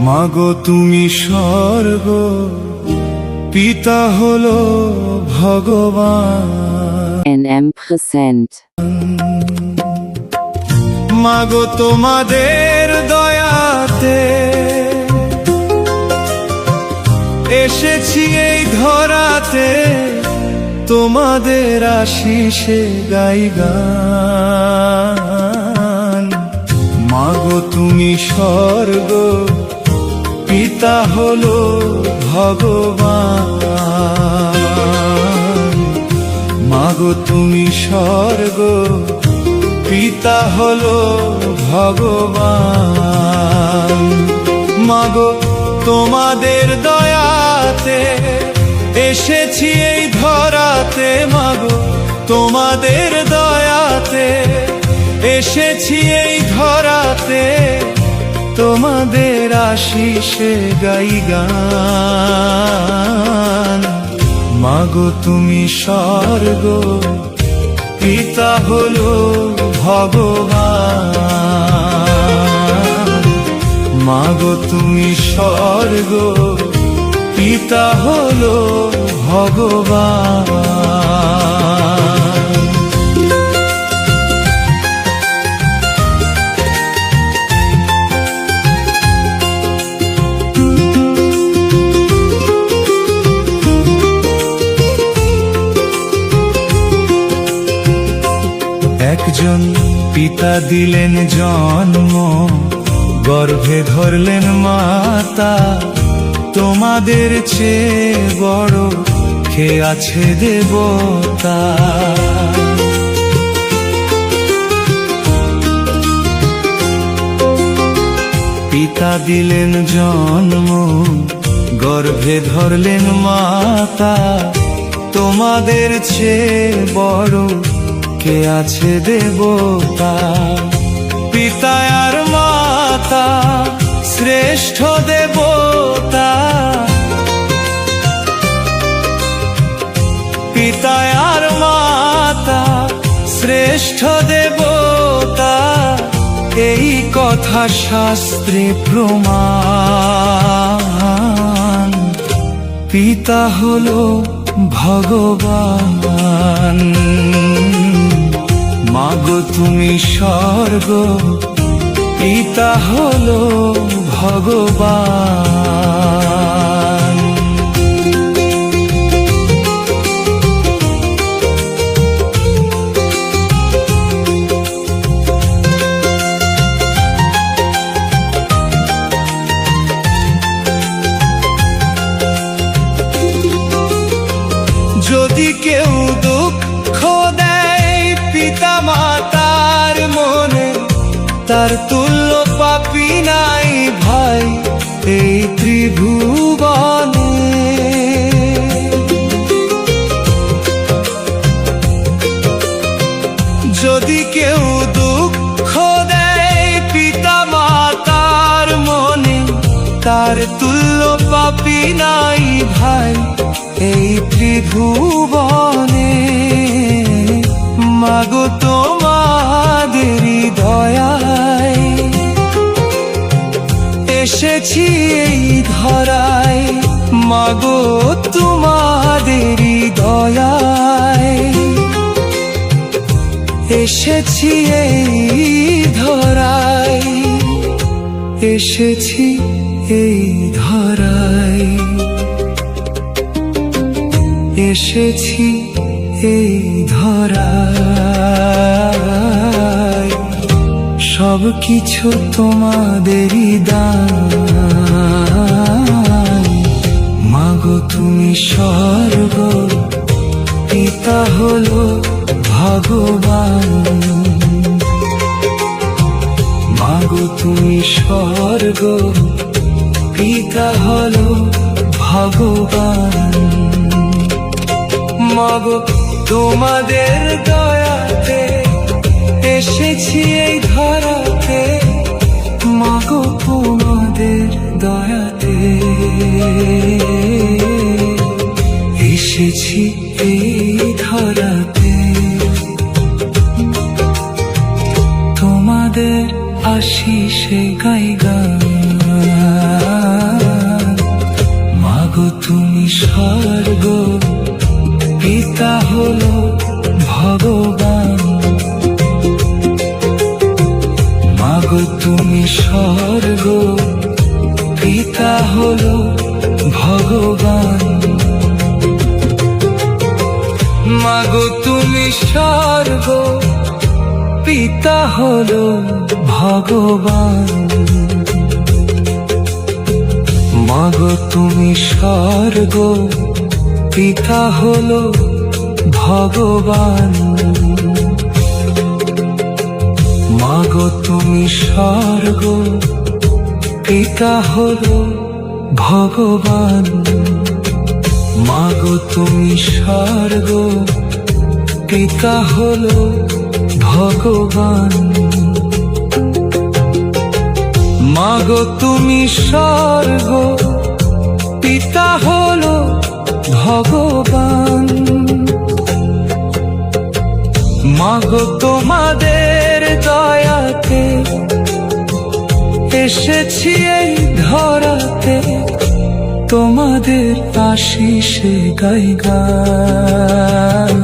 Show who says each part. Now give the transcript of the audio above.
Speaker 1: মাগো তুমি স্বর্গ পিতা হলো ভগবান।
Speaker 2: NM%.
Speaker 1: মাগো তোমাদের দয়াতে এসেছি এই ধরাতে, তোমাদের আশিসে গাই গান। মাগো তুমি স্বর্গ পিতা হলো ভগবান। মাগো তুমি স্বর্গ পিতা হলো ভগবান। মাগো তোমাদের দয়াতে এসেছি এই ধরাতে, মাগো তোমাদের দয়াতে এসেছি এই ধরাতে, তোমাদের আশিসে গাই গান। মাগো তুমি স্বর্গ পিতা হলো ভগবান। মাগো তুমি স্বর্গ পিতা হলো ভগবান। একজন পিতা দিলেন জন্ম, গর্ভে ধরলেন মাতা, তোমাদের চেয়ে বড় কে আছে দেবতা। পিতা দিলেন জন্ম, গর্ভে ধরলেন মাতা, তোমাদের চেয়ে বড় কে আছে দেবতা। পিতা আর মাতা শ্রেষ্ঠ দেবতা, পিতা আর মাতা শ্রেষ্ঠ দেবতা, এই কথা শাস্ত্রে প্রমাণ। পিতা হলো ভগবান। মাগো তুমি স্বর্গ পিতা হলো ভগবান। যদি কেউ দুঃখ দেয় পিতা মাতার মনে, তার তুল্য পাপী নাই ভাই এই ত্রিভুবনে। যদি কেউ দুঃখ দেয় পিতা মাতার মনে, তার তুল্য পাপী নাই ভাই এই ত্রিভুবনে। মাগো তোমাদেরই দয়ায় এসেছি এই ধরায়, মাগো তোমাদেরই দয়ায় এসেছি এই ধরায়, এসেছি এই ধরায়, এসেছি এই ধরায়। সব কিছু তোমাদেরই দান। মাগো তুমি স্বর্গ পিতা হলো ভগবান। মাগো তুমি স্বর্গ পিতা হলো ভগবান। মাগো তোমাদের দয়াতে এসেছি এই ধরাতে, মাগো তোমাদের দয়াতে এসেছি এই ধরাতে, তোমাদের আশিসে গাই গান। ভগবান। মাগো তুমি স্বর্গ পিতা হলো ভগবান। মাগো তুমি স্বর্গ পিতা হলো ভগবান। মাগো তুমি স্বর্গ পিতা হলো ভগবান। মাগো তুমি স্বর্গ পিতা হলো ভগবান। মাগো তুমি স্বর্গ পিতা হলো ভগবান। মাগো তোমাদের দয়াতে এসেছি এই ধরাতে, তোমাদের আশিসে গাই গান।